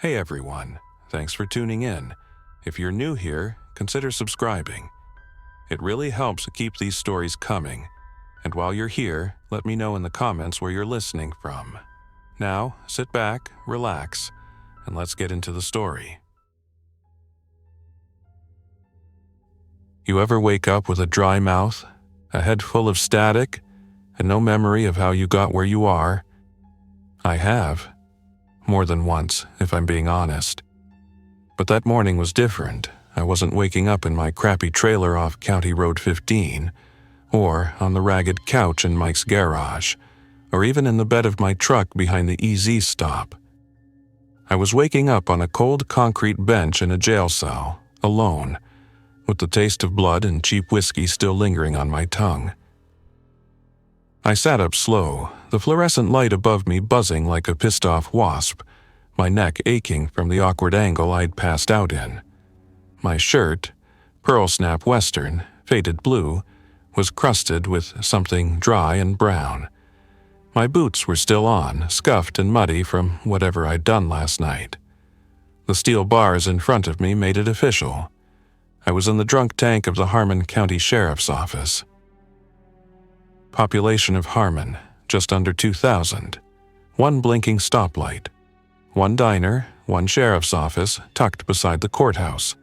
Hey everyone, thanks for tuning in. If you're new here, consider subscribing. It really helps keep these stories coming. And while you're here, let me know in the comments where you're listening from. Now, sit back, relax, and let's get into the story. You ever wake up with a dry mouth, a head full of static, and no memory of how you got where you are? I have. More than once, if I'm being honest. But that morning was different. I wasn't waking up in my crappy trailer off County Road 15, or on the ragged couch in Mike's garage, or even in the bed of my truck behind the EZ stop. I was waking up on a cold concrete bench in a jail cell, alone, with the taste of blood and cheap whiskey still lingering on my tongue. I sat up slow, the fluorescent light above me buzzing like a pissed-off wasp, my neck aching from the awkward angle I'd passed out in. My shirt, pearl snap western, faded blue, was crusted with something dry and brown. My boots were still on, scuffed and muddy from whatever I'd done last night. The steel bars in front of me made it official. I was in the drunk tank of the Harmon County Sheriff's Office. Population of Harmon, just under 2,000. One blinking stoplight. One diner, one sheriff's office tucked beside the courthouse,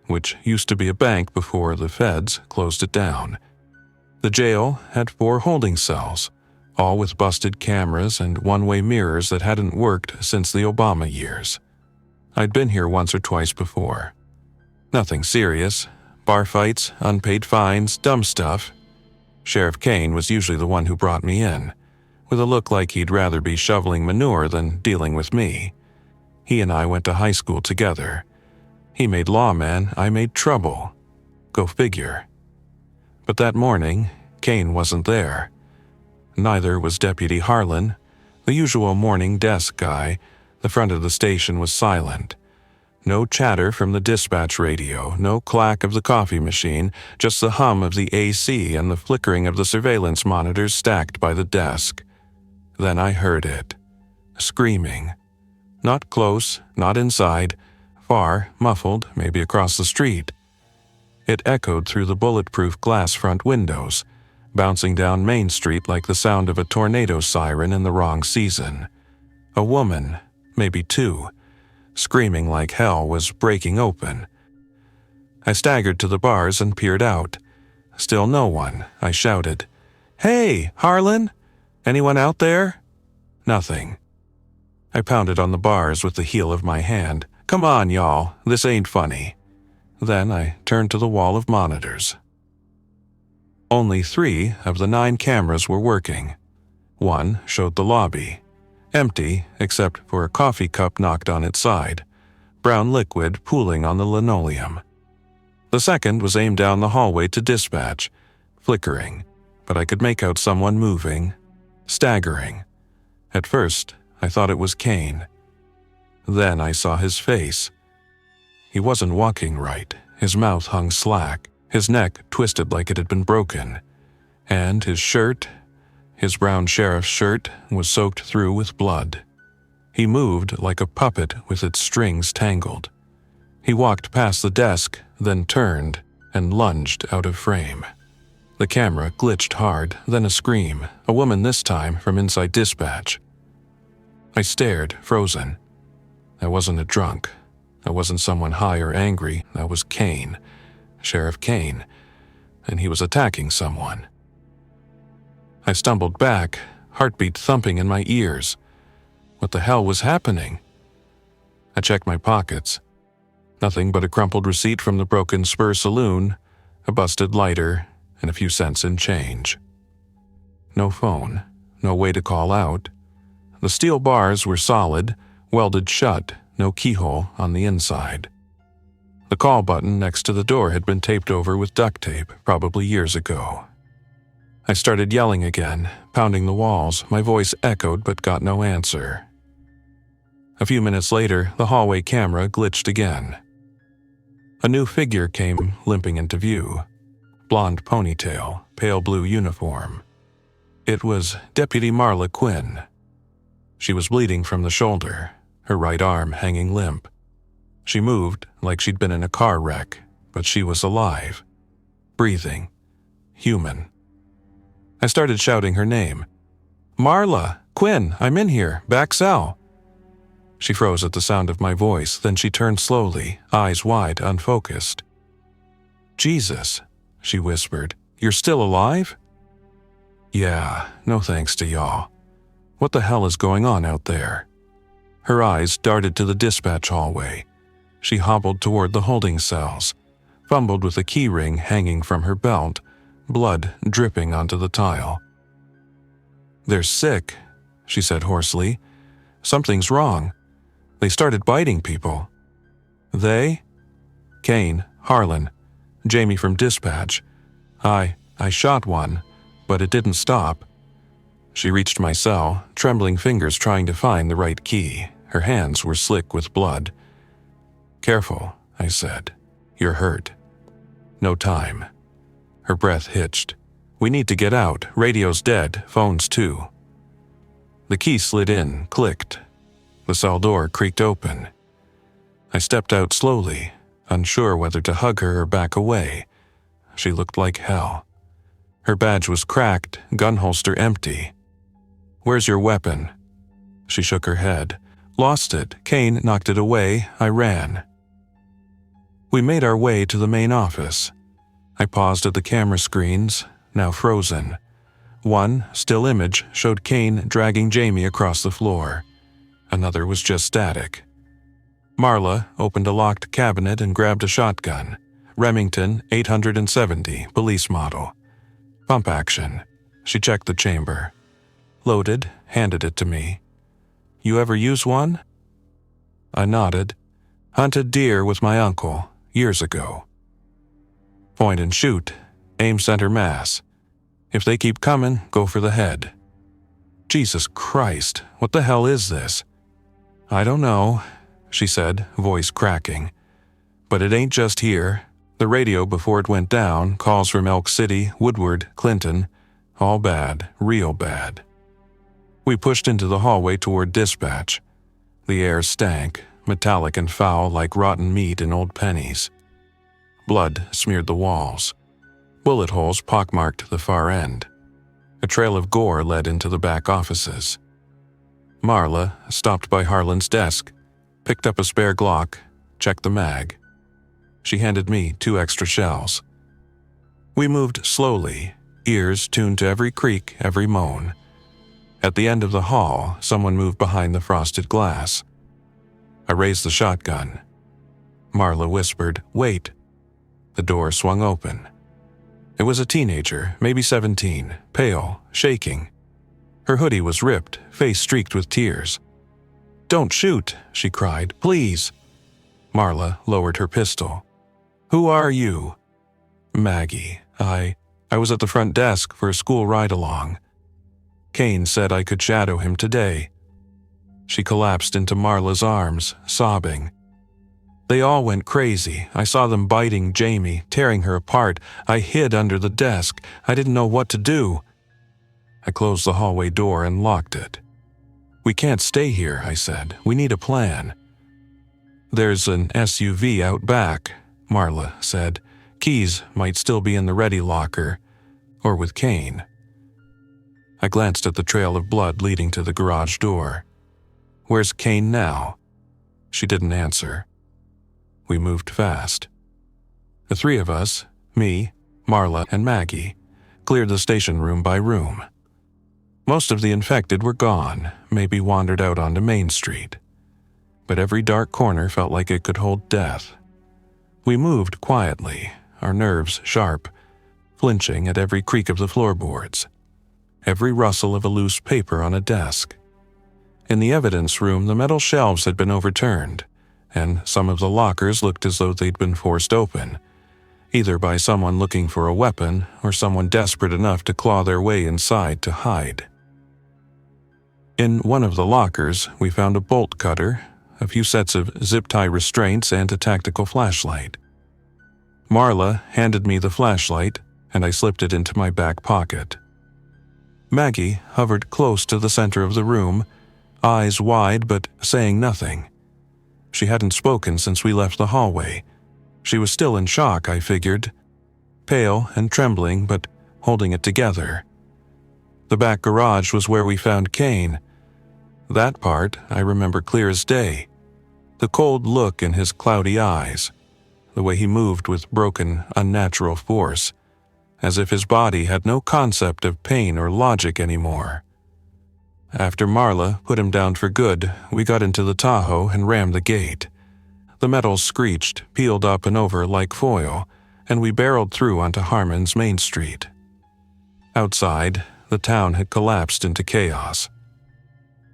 which used to be a bank before the feds closed it down. The jail had 4 holding cells, all with busted cameras and one-way mirrors that hadn't worked since the Obama years. I'd been here once or twice before. Nothing serious. Bar fights, unpaid fines, dumb stuff. Sheriff Kane was usually the one who brought me in, with a look like he'd rather be shoveling manure than dealing with me. He and I went to high school together. He made lawmen, I made trouble. Go figure. But that morning, Kane wasn't there. Neither was Deputy Harlan, the usual morning desk guy. The front of the station was silent. No chatter from the dispatch radio, no clack of the coffee machine, just the hum of the AC and the flickering of the surveillance monitors stacked by the desk. Then I heard it. Screaming. Not close, not inside, far, muffled, maybe across the street. It echoed through the bulletproof glass front windows, bouncing down Main Street like the sound of a tornado siren in the wrong season. A woman, maybe 2, screaming like hell, was breaking open. I staggered to the bars and peered out. Still no one. I shouted, "Hey, Harlan? Anyone out there?" Nothing. I pounded on the bars with the heel of my hand. "Come on, y'all, this ain't funny." Then I turned to the wall of monitors. Only 3 of the 9 cameras were working. One showed the lobby. Empty, except for a coffee cup knocked on its side, brown liquid pooling on the linoleum. The second was aimed down the hallway to dispatch, flickering, but I could make out someone moving, staggering. At first, I thought it was Kane. Then I saw his face. He wasn't walking right, his mouth hung slack, his neck twisted like it had been broken, and his shirt, his brown sheriff's shirt, was soaked through with blood. He moved like a puppet with its strings tangled. He walked past the desk, then turned and lunged out of frame. The camera glitched hard, then a scream, a woman this time from inside dispatch. I stared, frozen. I wasn't a drunk. I wasn't someone high or angry. That was Kane, Sheriff Kane, and he was attacking someone. I stumbled back, heartbeat thumping in my ears. What the hell was happening? I checked my pockets. Nothing but a crumpled receipt from the Broken Spur Saloon, a busted lighter, and a few cents in change. No phone, no way to call out. The steel bars were solid, welded shut, no keyhole on the inside. The call button next to the door had been taped over with duct tape, probably years ago. I started yelling again, pounding the walls. My voice echoed but got no answer. A few minutes later, the hallway camera glitched again. A new figure came limping into view. Blonde ponytail, pale blue uniform. It was Deputy Marla Quinn. She was bleeding from the shoulder. her right arm hanging limp. She moved like she'd been in a car wreck, but she was alive, breathing, human. I started shouting her name. "Marla! Quinn! I'm in here! Back cell!" She froze at the sound of my voice, then she turned slowly, eyes wide, unfocused. "Jesus," she whispered. "You're still alive?" "Yeah, no thanks to y'all. What the hell is going on out there?" Her eyes darted to the dispatch hallway. She hobbled toward the holding cells, fumbled with a key ring hanging from her belt, blood dripping onto the tile. "They're sick," she said hoarsely. "Something's wrong. They started biting people." "They?" "Kane, Harlan, Jamie from dispatch. I shot one, but it didn't stop." She reached my cell, trembling fingers trying to find the right key. Her hands were slick with blood. "Careful," I said. "You're hurt." "No time." Her breath hitched. "We need to get out. Radio's dead, phones too." The key slid in, clicked. The cell door creaked open. I stepped out slowly, unsure whether to hug her or back away. She looked like hell. Her badge was cracked, gun holster empty. "Where's your weapon?" She shook her head. "Lost it. Kane knocked it away. I ran." We made our way to the main office. I paused at the camera screens, now frozen. One, still image, showed Kane dragging Jamie across the floor. Another was just static. Marla opened a locked cabinet and grabbed a shotgun. Remington 870, police model. Pump action. She checked the chamber. Loaded, handed it to me. "You ever use one?" I nodded. "Hunted deer with my uncle, years ago." "Point and shoot. Aim center mass. If they keep coming, go for the head." "Jesus Christ, what the hell is this?" "I don't know," she said, voice cracking. "But it ain't just here. The radio before it went down, calls from Elk City, Woodward, Clinton. All bad, real bad." We pushed into the hallway toward dispatch. The air stank, metallic and foul like rotten meat in old pennies. Blood smeared the walls. Bullet holes pockmarked the far end. A trail of gore led into the back offices. Marla stopped by Harlan's desk, picked up a spare Glock, checked the mag. She handed me 2 extra shells. We moved slowly, ears tuned to every creak, every moan. At the end of the hall, someone moved behind the frosted glass. I raised the shotgun. Marla whispered, "Wait." The door swung open. It was a teenager, maybe 17, pale, shaking. Her hoodie was ripped, face streaked with tears. "Don't shoot," she cried, "please." Marla lowered her pistol. "Who are you?" "Maggie. I was at the front desk for a school ride-along. Kane said I could shadow him today." She collapsed into Marla's arms, sobbing. "They all went crazy. I saw them biting Jamie, tearing her apart. I hid under the desk. I didn't know what to do." I closed the hallway door and locked it. "We can't stay here," I said. "We need a plan." "There's an SUV out back," Marla said. "Keys might still be in the ready locker, or with Kane." I glanced at the trail of blood leading to the garage door. "Where's Kane now?" She didn't answer. We moved fast. The 3 of us, me, Marla, and Maggie, cleared the station room by room. Most of the infected were gone, maybe wandered out onto Main Street. But every dark corner felt like it could hold death. We moved quietly, our nerves sharp, flinching at every creak of the floorboards, every rustle of a loose paper on a desk. In the evidence room, the metal shelves had been overturned, and some of the lockers looked as though they'd been forced open, either by someone looking for a weapon or someone desperate enough to claw their way inside to hide. In one of the lockers, we found a bolt cutter, a few sets of zip-tie restraints, and a tactical flashlight. Marla handed me the flashlight, and I slipped it into my back pocket. Maggie hovered close to the center of the room, eyes wide but saying nothing. She hadn't spoken since we left the hallway. She was still in shock, I figured. Pale and trembling, but holding it together. The back garage was where we found Kane. That part I remember clear as day. The cold look in his cloudy eyes. The way he moved with broken, unnatural force, as if his body had no concept of pain or logic anymore. After Marla put him down for good, we got into the Tahoe and rammed the gate. The metal screeched, peeled up and over like foil, and we barreled through onto Harmon's Main Street. Outside, the town had collapsed into chaos.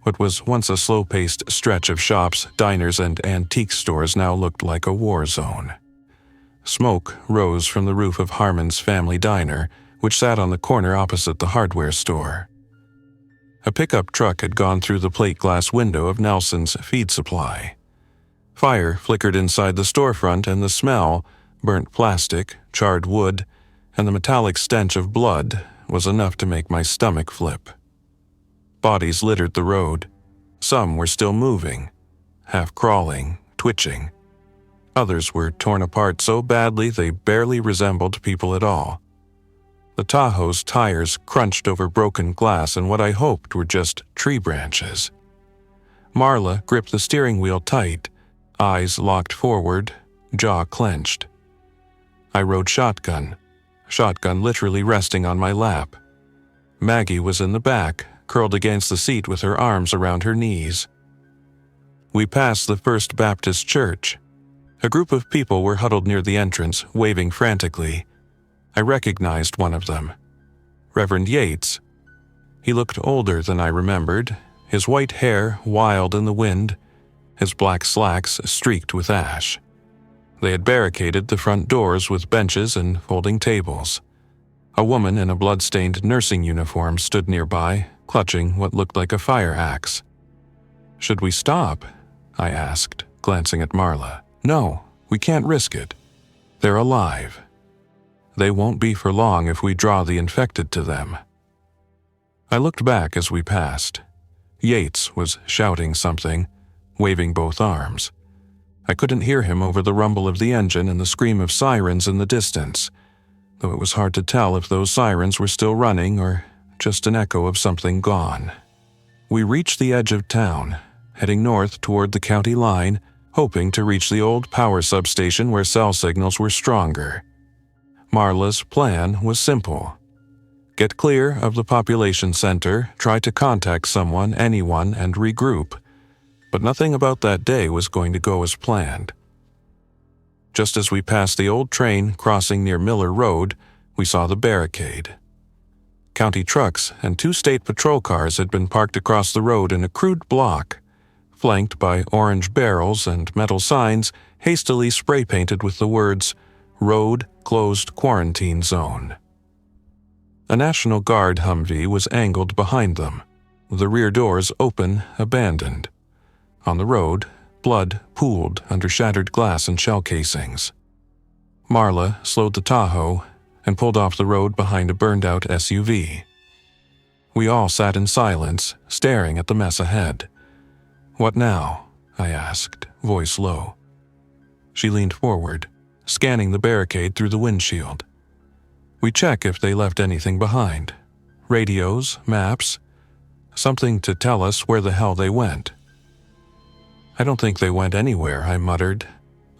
What was once a slow-paced stretch of shops, diners, and antique stores now looked like a war zone. Smoke rose from the roof of Harmon's family diner, which sat on the corner opposite the hardware store. A pickup truck had gone through the plate glass window of Nelson's feed supply. Fire flickered inside the storefront, and the smell, burnt plastic, charred wood, and the metallic stench of blood was enough to make my stomach flip. Bodies littered the road. Some were still moving, half crawling, twitching. Others were torn apart so badly they barely resembled people at all. The Tahoe's tires crunched over broken glass and what I hoped were just tree branches. Marla gripped the steering wheel tight, eyes locked forward, jaw clenched. I rode shotgun literally resting on my lap. Maggie was in the back, curled against the seat with her arms around her knees. We passed the First Baptist Church. A group of people were huddled near the entrance, waving frantically. I recognized one of them. Reverend Yates. He looked older than I remembered, his white hair wild in the wind, his black slacks streaked with ash. They had barricaded the front doors with benches and folding tables. A woman in a blood-stained nursing uniform stood nearby, clutching what looked like a fire axe. "Should we stop?" I asked, glancing at Marla. "No, we can't risk it. They're alive. They won't be for long if we draw the infected to them." I looked back as we passed. Yates was shouting something, waving both arms. I couldn't hear him over the rumble of the engine and the scream of sirens in the distance, though it was hard to tell if those sirens were still running or just an echo of something gone. We reached the edge of town, heading north toward the county line, hoping to reach the old power substation where cell signals were stronger. Marla's plan was simple. Get clear of the population center, try to contact someone, anyone, and regroup. But nothing about that day was going to go as planned. Just as we passed the old train crossing near Miller Road, we saw the barricade. County trucks and 2 state patrol cars had been parked across the road in a crude block, flanked by orange barrels and metal signs hastily spray-painted with the words, "Road Closed Quarantine Zone." A National Guard Humvee was angled behind them, the rear doors open, abandoned. On the road, blood pooled under shattered glass and shell casings. Marla slowed the Tahoe and pulled off the road behind a burned-out SUV. We all sat in silence, staring at the mess ahead. "What now?" I asked, voice low. She leaned forward, scanning the barricade through the windshield. "We check if they left anything behind. Radios, maps, something to tell us where the hell they went." "I don't think they went anywhere," I muttered,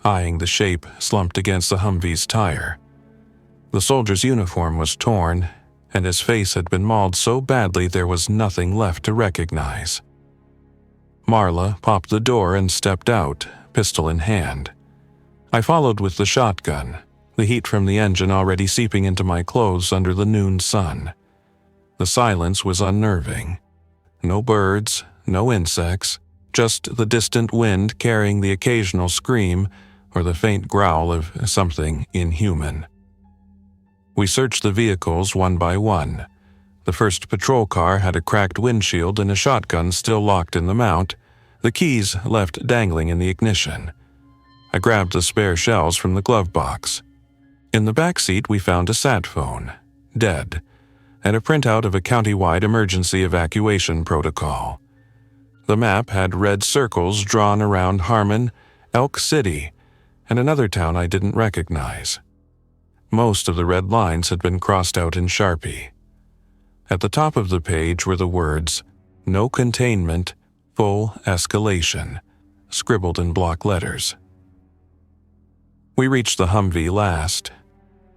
eyeing the shape slumped against the Humvee's tire. The soldier's uniform was torn, and his face had been mauled so badly there was nothing left to recognize. Marla popped the door and stepped out, pistol in hand. I followed with the shotgun, the heat from the engine already seeping into my clothes under the noon sun. The silence was unnerving. No birds, no insects, just the distant wind carrying the occasional scream or the faint growl of something inhuman. We searched the vehicles one by one. The first patrol car had a cracked windshield and a shotgun still locked in the mount, the keys left dangling in the ignition. I grabbed the spare shells from the glove box. In the back seat we found a sat phone, dead, and a printout of a county-wide emergency evacuation protocol. The map had red circles drawn around Harmon, Elk City, and another town I didn't recognize. Most of the red lines had been crossed out in Sharpie. At the top of the page were the words, "No containment, full escalation," scribbled in block letters. We reached the Humvee last.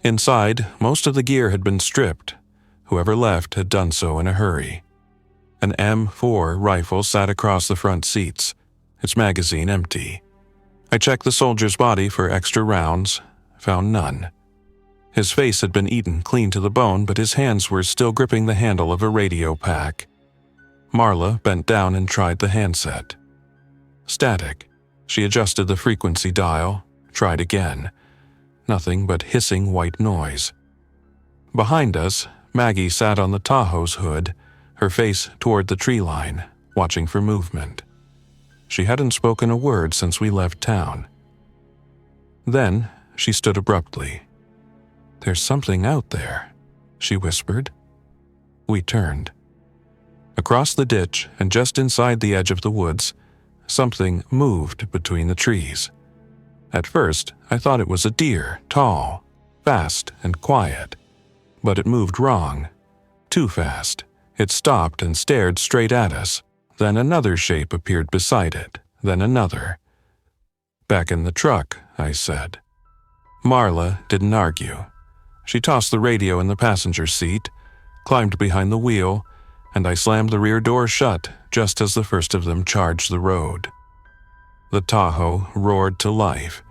Inside, most of the gear had been stripped. Whoever left had done so in a hurry. An M4 rifle sat across the front seats, its magazine empty. I checked the soldier's body for extra rounds, found none. His face had been eaten clean to the bone, but his hands were still gripping the handle of a radio pack. Marla bent down and tried the handset. Static. She adjusted the frequency dial, tried again. Nothing but hissing white noise. Behind us, Maggie sat on the Tahoe's hood, her face toward the tree line, watching for movement. She hadn't spoken a word since we left town. Then she stood abruptly. "There's something out there," she whispered. We turned. Across the ditch and just inside the edge of the woods, something moved between the trees. At first, I thought it was a deer, tall, fast, and quiet. But it moved wrong. Too fast. It stopped and stared straight at us. Then another shape appeared beside it, then another. "Back in the truck," I said. Marla didn't argue. She tossed the radio in the passenger seat, climbed behind the wheel, and I slammed the rear door shut just as the first of them charged the road. The Tahoe roared to life,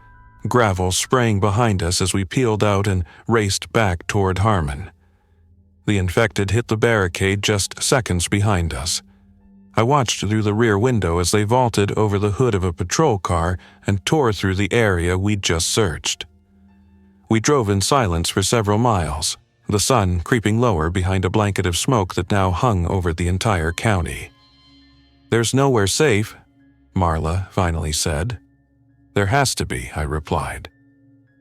gravel spraying behind us as we peeled out and raced back toward Harmon. The infected hit the barricade just seconds behind us. I watched through the rear window as they vaulted over the hood of a patrol car and tore through the area we'd just searched. We drove in silence for several miles, the sun creeping lower behind a blanket of smoke that now hung over the entire county. "There's nowhere safe," Marla finally said. "There has to be," I replied.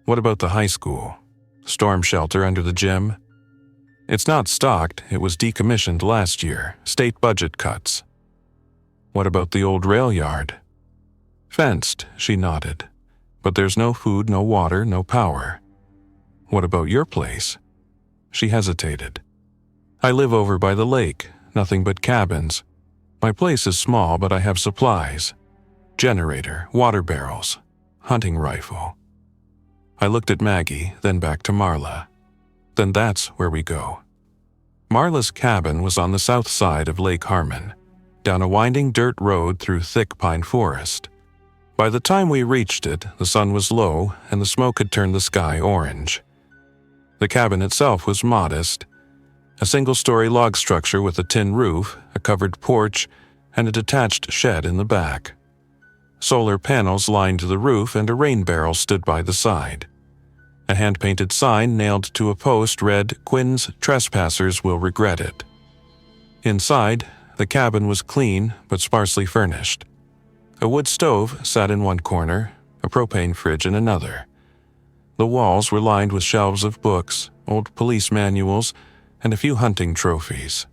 "What about the high school? Storm shelter under the gym?" "It's not stocked. It was decommissioned last year. State budget cuts." "What about the old rail yard?" "Fenced," she nodded. "But there's no food, no water, no power." "What about your place?" She hesitated. "I live over by the lake, nothing but cabins. My place is small, but I have supplies. Generator, water barrels, hunting rifle." I looked at Maggie, then back to Marla. "Then that's where we go." Marla's cabin was on the south side of Lake Harmon, down a winding dirt road through thick pine forest. By the time we reached it, the sun was low and the smoke had turned the sky orange. The cabin itself was modest, a single-story log structure with a tin roof, a covered porch, and a detached shed in the back. Solar panels lined the roof and a rain barrel stood by the side. A hand-painted sign nailed to a post read, "Quinn's Trespassers Will Regret It." Inside, the cabin was clean but sparsely furnished. A wood stove sat in one corner, a propane fridge in another. The walls were lined with shelves of books, old police manuals, and a few hunting trophies.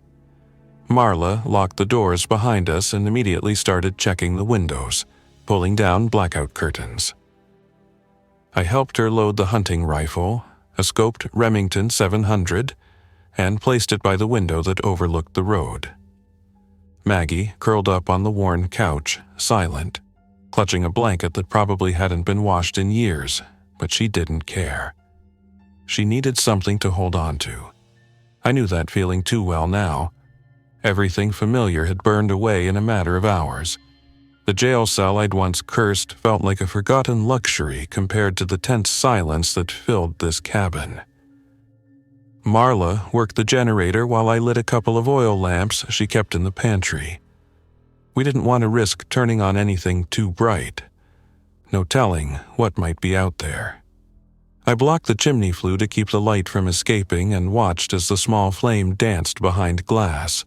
Marla locked the doors behind us and immediately started checking the windows, pulling down blackout curtains. I helped her load the hunting rifle, a scoped Remington 700, and placed it by the window that overlooked the road. Maggie curled up on the worn couch, silent, clutching a blanket that probably hadn't been washed in years, but she didn't care. She needed something to hold on to. I knew that feeling too well now. Everything familiar had burned away in a matter of hours. The jail cell I'd once cursed felt like a forgotten luxury compared to the tense silence that filled this cabin. Marla worked the generator while I lit a couple of oil lamps she kept in the pantry. We didn't want to risk turning on anything too bright. No telling what might be out there. I blocked the chimney flue to keep the light from escaping and watched as the small flame danced behind glass.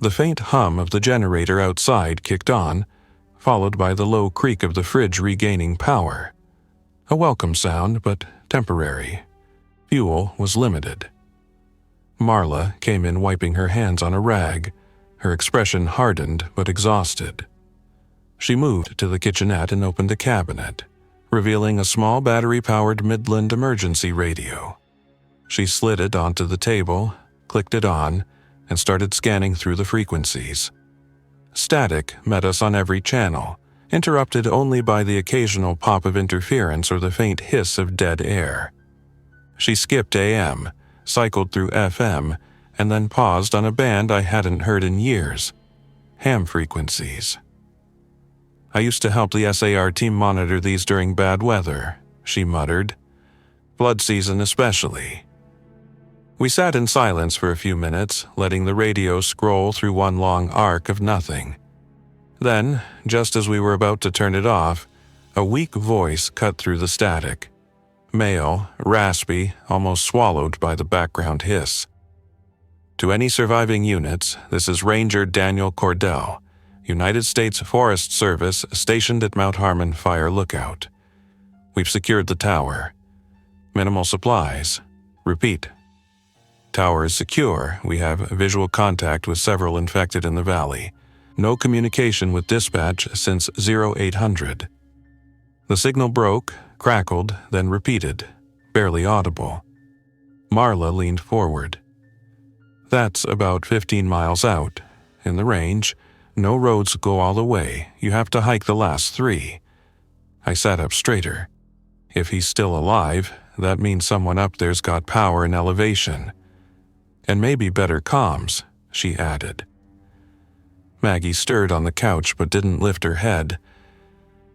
The faint hum of the generator outside kicked on, followed by the low creak of the fridge regaining power. A welcome sound, but temporary. Fuel was limited. Marla came in wiping her hands on a rag, Her expression hardened but exhausted. She moved to the kitchenette and opened a cabinet, revealing a small battery-powered Midland emergency radio. She slid it onto the table, clicked it on, and started scanning through the frequencies. Static met us on every channel, interrupted only by the occasional pop of interference or the faint hiss of dead air. She skipped AM, cycled through FM, and then paused on a band I hadn't heard in years. Ham frequencies. "I used to help the SAR team monitor these during bad weather," she muttered. "Flood season especially." We sat in silence for a few minutes, letting the radio scroll through one long arc of nothing. Then, just as we were about to turn it off, a weak voice cut through the static. Male, raspy, almost swallowed by the background hiss. "To any surviving units, this is Ranger Daniel Cordell, United States Forest Service, stationed at Mount Harmon Fire Lookout. We've secured the tower. Minimal supplies. Repeat. Tower is secure. We have visual contact with several infected in the valley. No communication with dispatch since 0800. The signal broke, crackled, then repeated, barely audible. Marla leaned forward. "That's about 15 miles out. In the range, no roads go all the way. You have to hike the last 3. I sat up straighter. If he's still alive, that means someone up there's got power and elevation. And maybe better comms," she added. Maggie stirred on the couch but didn't lift her head.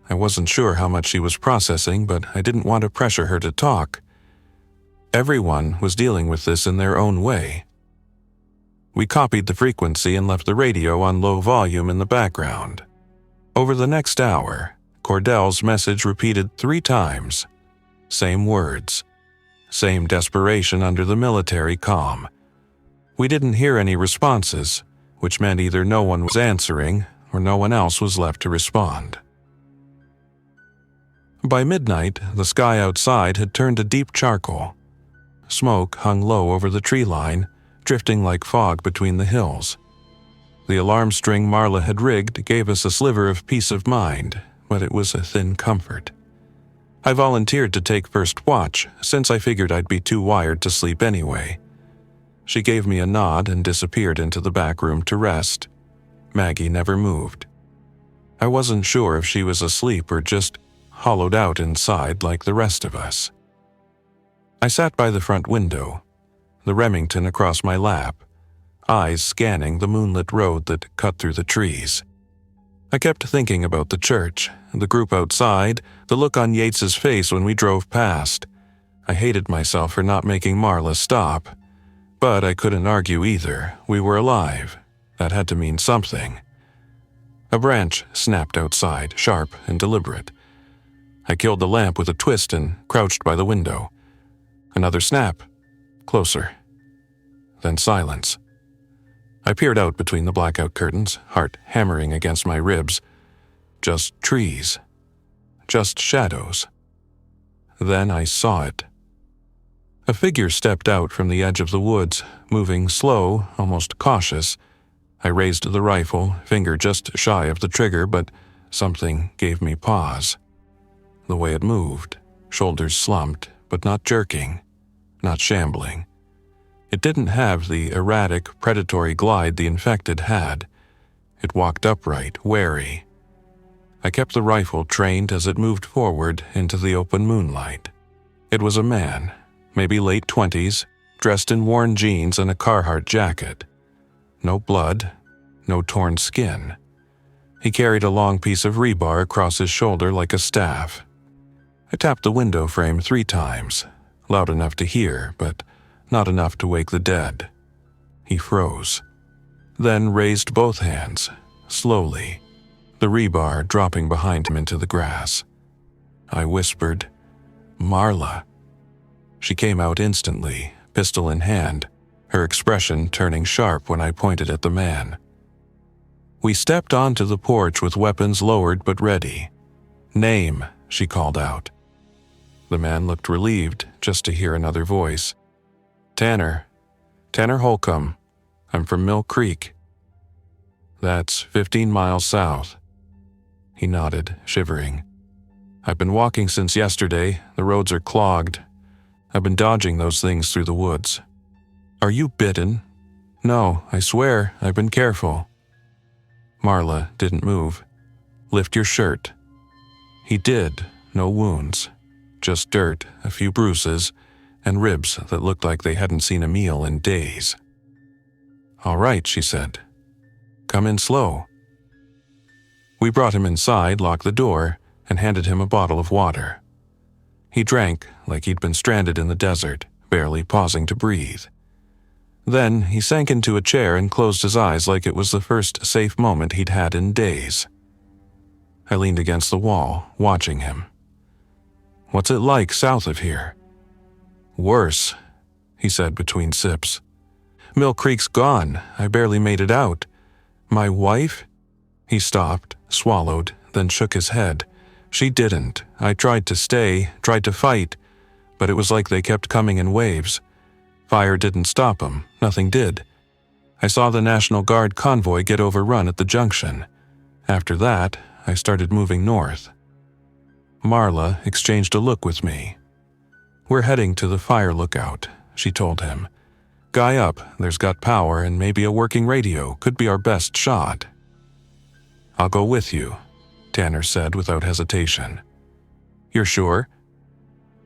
I wasn't sure how much she was processing, but I didn't want to pressure her to talk. Everyone was dealing with this in their own way. We copied the frequency and left the radio on low volume in the background. Over the next hour, Cordell's message repeated 3 times. Same words. Same desperation under the military calm. We didn't hear any responses, which meant either no one was answering or no one else was left to respond. By midnight, the sky outside had turned a deep charcoal. Smoke hung low over the tree line, drifting like fog between the hills. The alarm string Marla had rigged gave us a sliver of peace of mind, but it was a thin comfort. I volunteered to take first watch, since I figured I'd be too wired to sleep anyway. She gave me a nod and disappeared into the back room to rest. Maggie never moved. I wasn't sure if she was asleep or just hollowed out inside like the rest of us. I sat by the front window, the Remington across my lap, eyes scanning the moonlit road that cut through the trees. I kept thinking about the church, the group outside, the look on Yates's face when we drove past. I hated myself for not making Marla stop. But I couldn't argue either. We were alive. That had to mean something. A branch snapped outside, sharp and deliberate. I killed the lamp with a twist and crouched by the window. Another snap. Closer. Then silence. I peered out between the blackout curtains, heart hammering against my ribs. Just trees. Just shadows. Then I saw it. A figure stepped out from the edge of the woods, moving slow, almost cautious. I raised the rifle, finger just shy of the trigger, but something gave me pause. The way it moved, shoulders slumped, but not jerking, not shambling. It didn't have the erratic, predatory glide the infected had. It walked upright, wary. I kept the rifle trained as it moved forward into the open moonlight. It was a man, maybe late 20s, dressed in worn jeans and a Carhartt jacket. No blood, no torn skin. He carried a long piece of rebar across his shoulder like a staff. I tapped the window frame 3 times, loud enough to hear, but not enough to wake the dead. He froze, then raised both hands, slowly, the rebar dropping behind him into the grass. I whispered, "Marla." She came out instantly, pistol in hand, her expression turning sharp when I pointed at the man. We stepped onto the porch with weapons lowered but ready. "Name," she called out. The man looked relieved just to hear another voice. Tanner Holcomb. I'm from Mill Creek." That's 15 miles south." He nodded, shivering. "I've been walking since yesterday. The roads are clogged. I've been dodging those things through the woods." "Are you bitten?" "No, I swear, I've been careful." Marla didn't move. "Lift your shirt." He did. No wounds. Just dirt, a few bruises, and ribs that looked like they hadn't seen a meal in days. "All right," she said. "Come in slow." We brought him inside, locked the door, and handed him a bottle of water. He drank like he'd been stranded in the desert, barely pausing to breathe. Then he sank into a chair and closed his eyes like it was the first safe moment he'd had in days. I leaned against the wall, watching him. "What's it like south of here?" "Worse," he said between sips. "Mill Creek's gone. I barely made it out. My wife?" He stopped, swallowed, then shook his head. "She didn't. I tried to stay, tried to fight, but it was like they kept coming in waves. Fire didn't stop them. Nothing did. I saw the National Guard convoy get overrun at the junction. After that, I started moving north." Marla exchanged a look with me. "We're heading to the fire lookout," she told him. "Guy up, there's got power and maybe a working radio, could be our best shot." "I'll go with you," Tanner said without hesitation. "You're sure?"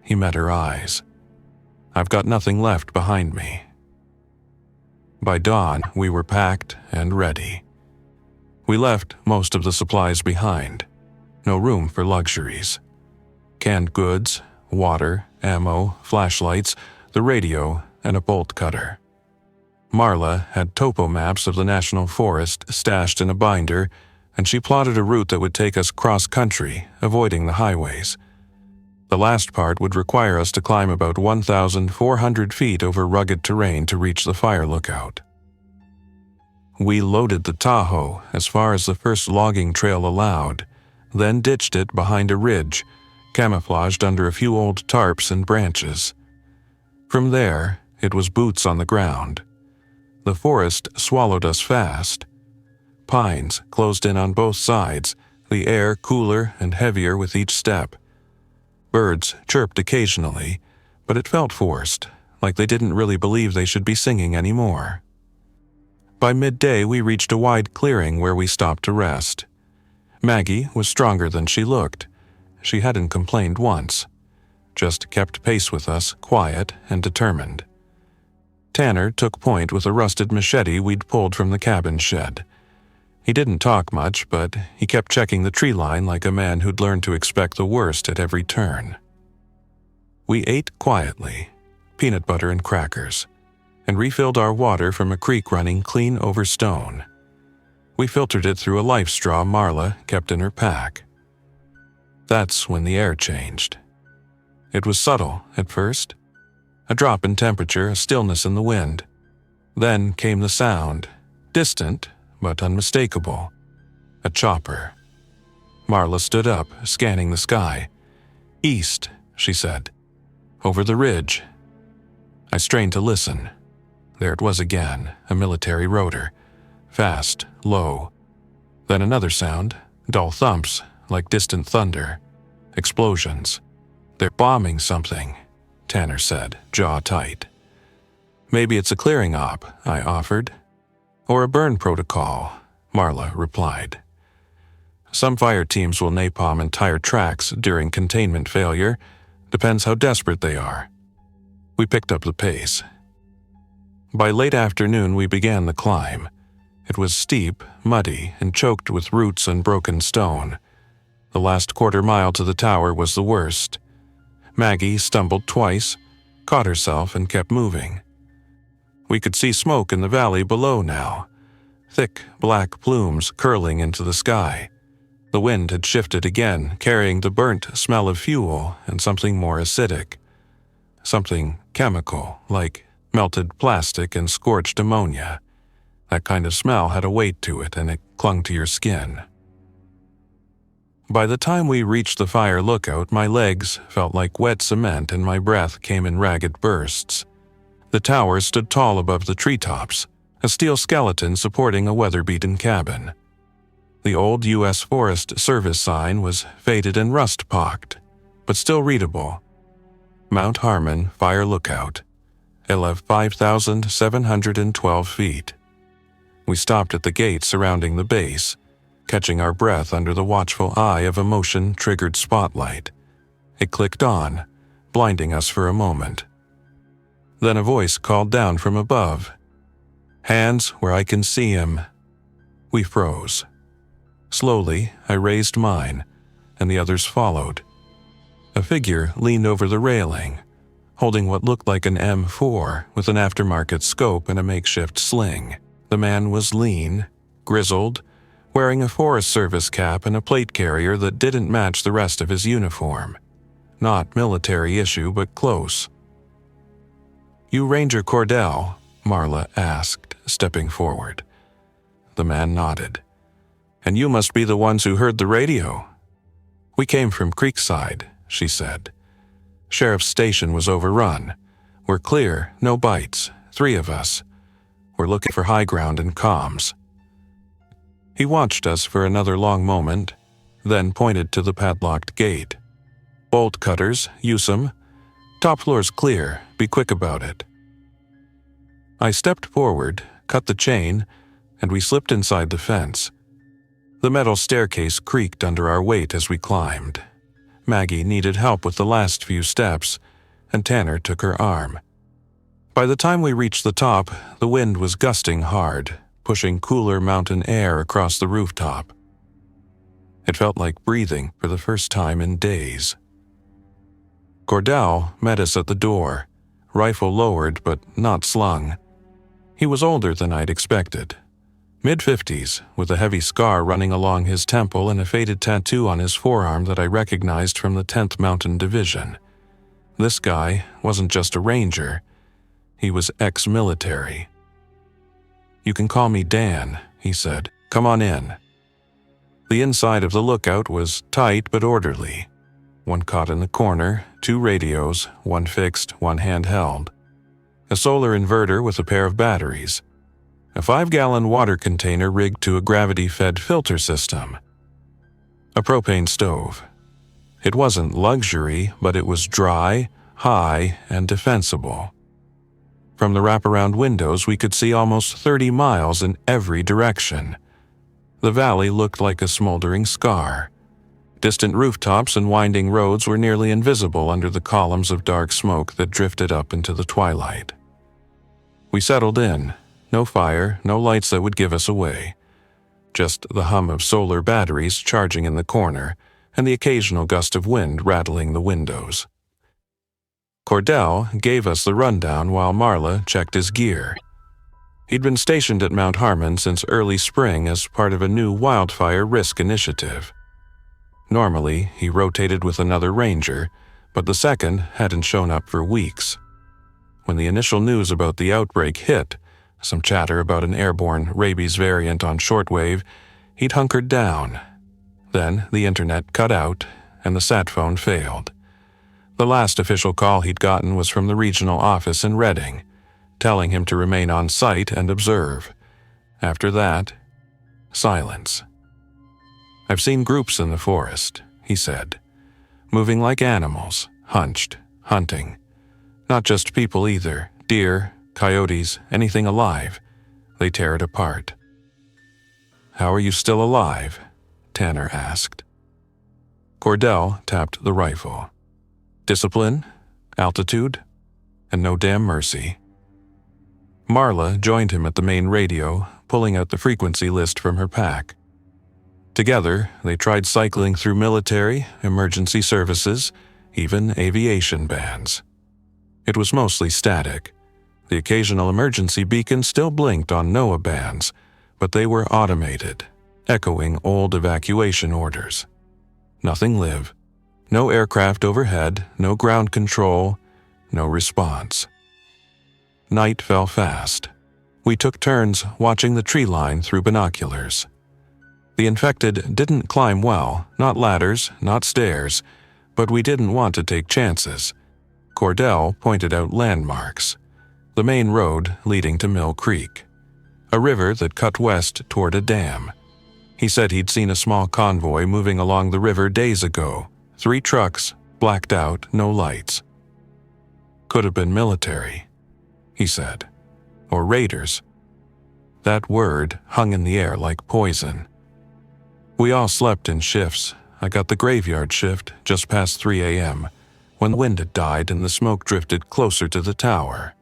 He met her eyes. "I've got nothing left behind me." By dawn, we were packed and ready. We left most of the supplies behind. No room for luxuries. Canned goods, water, ammo, flashlights, the radio, and a bolt cutter. Marla had topo maps of the national forest stashed in a binder, and she plotted a route that would take us cross-country, avoiding the highways. The last part would require us to climb about 1,400 feet over rugged terrain to reach the fire lookout. We loaded the Tahoe as far as the first logging trail allowed, then ditched it behind a ridge, camouflaged under a few old tarps and branches. From there, it was boots on the ground. The forest swallowed us fast. Pines closed in on both sides, the air cooler and heavier with each step. Birds chirped occasionally, but it felt forced, like they didn't really believe they should be singing anymore. By midday, we reached a wide clearing where we stopped to rest. Maggie was stronger than she looked. She hadn't complained once, just kept pace with us, quiet and determined. Tanner took point with a rusted machete we'd pulled from the cabin shed. He didn't talk much, but he kept checking the tree line like a man who'd learned to expect the worst at every turn. We ate quietly, peanut butter and crackers, and refilled our water from a creek running clean over stone. We filtered it through a life straw Marla kept in her pack. That's when the air changed. It was subtle at first. A drop in temperature, a stillness in the wind. Then came the sound, distant but unmistakable. A chopper. Marla stood up, scanning the sky. "East," she said. "Over the ridge." I strained to listen. There it was again, a military rotor. Fast, low. Then another sound, dull thumps, like distant thunder. Explosions. "They're bombing something," Tanner said, jaw tight. "Maybe it's a clearing op," I offered. "Or a burn protocol," Marla replied. "Some fire teams will napalm entire tracks during containment failure. Depends how desperate they are." We picked up the pace. By late afternoon, we began the climb. It was steep, muddy, and choked with roots and broken stone. The last quarter mile to the tower was the worst. Maggie stumbled twice, caught herself, and kept moving. We could see smoke in the valley below now, thick black plumes curling into the sky. The wind had shifted again, carrying the burnt smell of fuel and something more acidic. Something chemical, like melted plastic and scorched ammonia. That kind of smell had a weight to it, and it clung to your skin. By the time we reached the fire lookout, my legs felt like wet cement and my breath came in ragged bursts. The tower stood tall above the treetops, a steel skeleton supporting a weather-beaten cabin. The old U.S. Forest Service sign was faded and rust-pocked, but still readable. Mount Harmon Fire Lookout, 5,712 feet. We stopped at the gate surrounding the base, catching our breath under the watchful eye of a motion-triggered spotlight. It clicked on, blinding us for a moment. Then a voice called down from above. "Hands where I can see him." We froze. Slowly, I raised mine, and the others followed. A figure leaned over the railing, holding what looked like an M4 with an aftermarket scope and a makeshift sling. The man was lean, grizzled, wearing a Forest Service cap and a plate carrier that didn't match the rest of his uniform. Not military issue, but close. "You Ranger Cordell?" Marla asked, stepping forward. The man nodded. "And you must be the ones who heard the radio." "We came from Creekside," she said. "Sheriff's station was overrun. We're clear, no bites, 3 of us. We're looking for high ground and comms." He watched us for another long moment, then pointed to the padlocked gate. "Bolt cutters, use 'em. Top floor's clear, be quick about it." I stepped forward, cut the chain, and we slipped inside the fence. The metal staircase creaked under our weight as we climbed. Maggie needed help with the last few steps, and Tanner took her arm. By the time we reached the top, the wind was gusting hard, pushing cooler mountain air across the rooftop. It felt like breathing for the first time in days. Cordell met us at the door, rifle lowered but not slung. He was older than I'd expected. Mid-50s, with a heavy scar running along his temple and a faded tattoo on his forearm that I recognized from the 10th Mountain Division. This guy wasn't just a ranger. He was ex-military. "You can call me Dan," he said. "Come on in." The inside of the lookout was tight but orderly. One cot in the corner, 2 radios, one fixed, one handheld. A solar inverter with a pair of batteries. A 5-gallon water container rigged to a gravity-fed filter system. A propane stove. It wasn't luxury, but it was dry, high, and defensible. From the wraparound windows, we could see almost 30 miles in every direction. The valley looked like a smoldering scar. Distant rooftops and winding roads were nearly invisible under the columns of dark smoke that drifted up into the twilight. We settled in. No fire, no lights that would give us away. Just the hum of solar batteries charging in the corner, and the occasional gust of wind rattling the windows. Cordell gave us the rundown while Marla checked his gear. He'd been stationed at Mount Harmon since early spring as part of a new wildfire risk initiative. Normally, he rotated with another ranger, but the second hadn't shown up for weeks. When the initial news about the outbreak hit, some chatter about an airborne rabies variant on shortwave, he'd hunkered down. Then the internet cut out, and the sat phone failed. The last official call he'd gotten was from the regional office in Redding, telling him to remain on site and observe. After that, silence. "I've seen groups in the forest," he said, "moving like animals, hunched, hunting. Not just people either, deer, coyotes, anything alive. They tear it apart." "How are you still alive?" Tanner asked. Cordell tapped the rifle. "Discipline, altitude, and no damn mercy." Marla joined him at the main radio, pulling out the frequency list from her pack. Together, they tried cycling through military, emergency services, even aviation bands. It was mostly static. The occasional emergency beacon still blinked on NOAA bands, but they were automated, echoing old evacuation orders. Nothing live. No aircraft overhead, no ground control, no response. Night fell fast. We took turns watching the tree line through binoculars. The infected didn't climb well, not ladders, not stairs, but we didn't want to take chances. Cordell pointed out landmarks. The main road leading to Mill Creek. a river that cut west toward a dam. He said he'd seen a small convoy moving along the river days ago. 3 trucks, blacked out, no lights. Could have been military, he said. Or raiders. That word hung in the air like poison. We all slept in shifts. I got the graveyard shift just past 3 a.m., when the wind had died and the smoke drifted closer to the tower.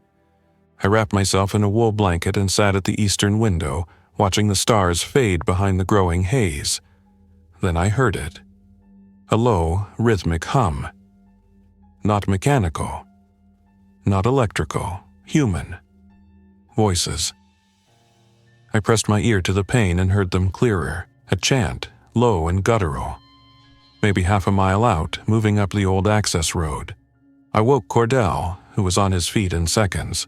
I wrapped myself in a wool blanket and sat at the eastern window, watching the stars fade behind the growing haze. Then I heard it. A low, rhythmic hum. Not mechanical. Not electrical. Human. Voices. I pressed my ear to the pane and heard them clearer. A chant, low and guttural. Maybe half a mile out, moving up the old access road. I woke Cordell, who was on his feet in seconds.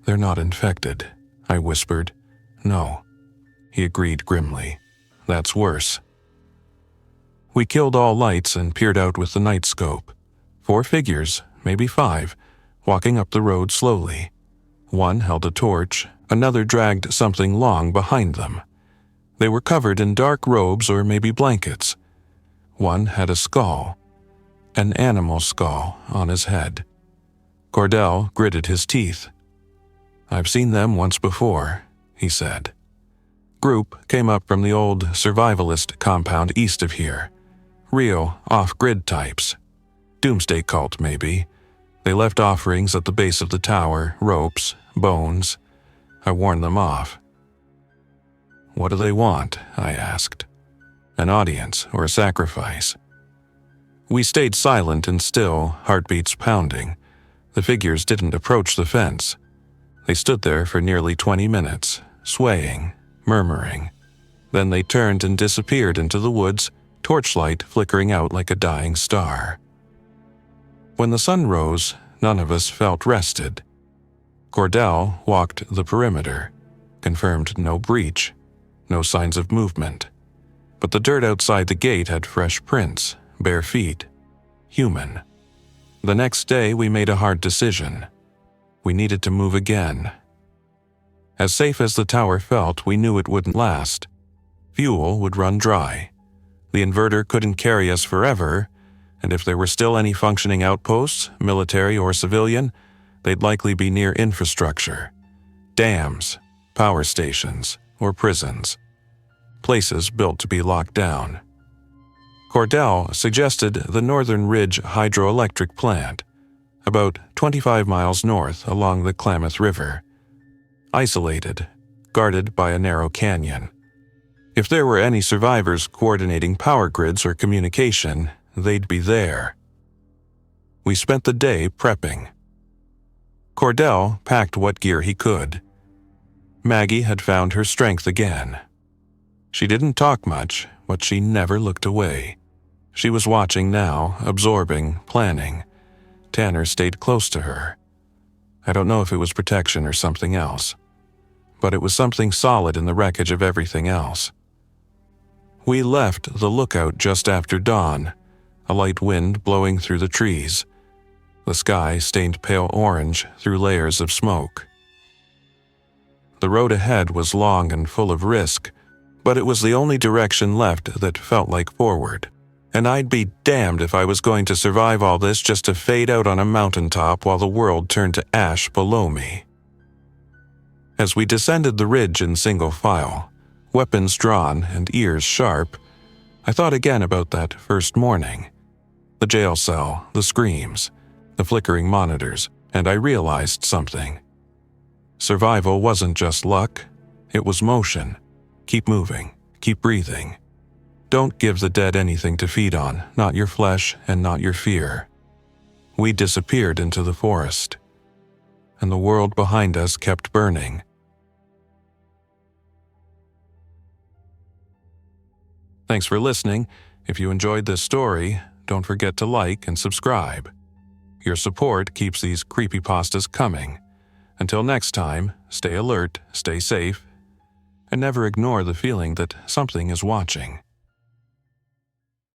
"They're not infected," I whispered. "No," he agreed grimly. "That's worse." We killed all lights and peered out with the night scope. 4 figures, maybe 5, walking up the road slowly. One held a torch, another dragged something long behind them. They were covered in dark robes or maybe blankets. One had a skull, an animal skull, on his head. Cordell gritted his teeth. "I've seen them once before," he said. Group came up from the old survivalist compound east of here. Real, off-grid types. Doomsday cult, maybe. They left offerings at the base of the tower, ropes, bones. I warned them off. "What do they want?" I asked. An audience or a sacrifice? We stayed silent and still, heartbeats pounding. The figures didn't approach the fence. They stood there for nearly 20 minutes, swaying, murmuring. Then they turned and disappeared into the woods, torchlight flickering out like a dying star. When the sun rose, none of us felt rested. Cordell walked the perimeter, confirmed no breach, no signs of movement. But the dirt outside the gate had fresh prints, bare feet, human. The next day we made a hard decision. We needed to move again. As safe as the tower felt, we knew it wouldn't last. Fuel would run dry. The inverter couldn't carry us forever, and if there were still any functioning outposts, military or civilian, they'd likely be near infrastructure. Dams, power stations, or prisons. Places built to be locked down. Cordell suggested the Northern Ridge Hydroelectric Plant, about 25 miles north along the Klamath River. Isolated, guarded by a narrow canyon. If there were any survivors coordinating power grids or communication, they'd be there. We spent the day prepping. Cordell packed what gear he could. Maggie had found her strength again. She didn't talk much, but she never looked away. She was watching now, absorbing, planning. Tanner stayed close to her. I don't know if it was protection or something else, but it was something solid in the wreckage of everything else. We left the lookout just after dawn, a light wind blowing through the trees. The sky stained pale orange through layers of smoke. The road ahead was long and full of risk, but it was the only direction left that felt like forward. And I'd be damned if I was going to survive all this just to fade out on a mountaintop while the world turned to ash below me. As we descended the ridge in single file, weapons drawn and ears sharp, I thought again about that first morning. The jail cell, the screams, the flickering monitors, and I realized something. Survival wasn't just luck, it was motion. Keep moving, keep breathing. Don't give the dead anything to feed on, not your flesh and not your fear. We disappeared into the forest, and the world behind us kept burning. Thanks for listening. If you enjoyed this story, don't forget to like and subscribe. Your support keeps these creepypastas coming. Until next time, stay alert, stay safe, and never ignore the feeling that something is watching.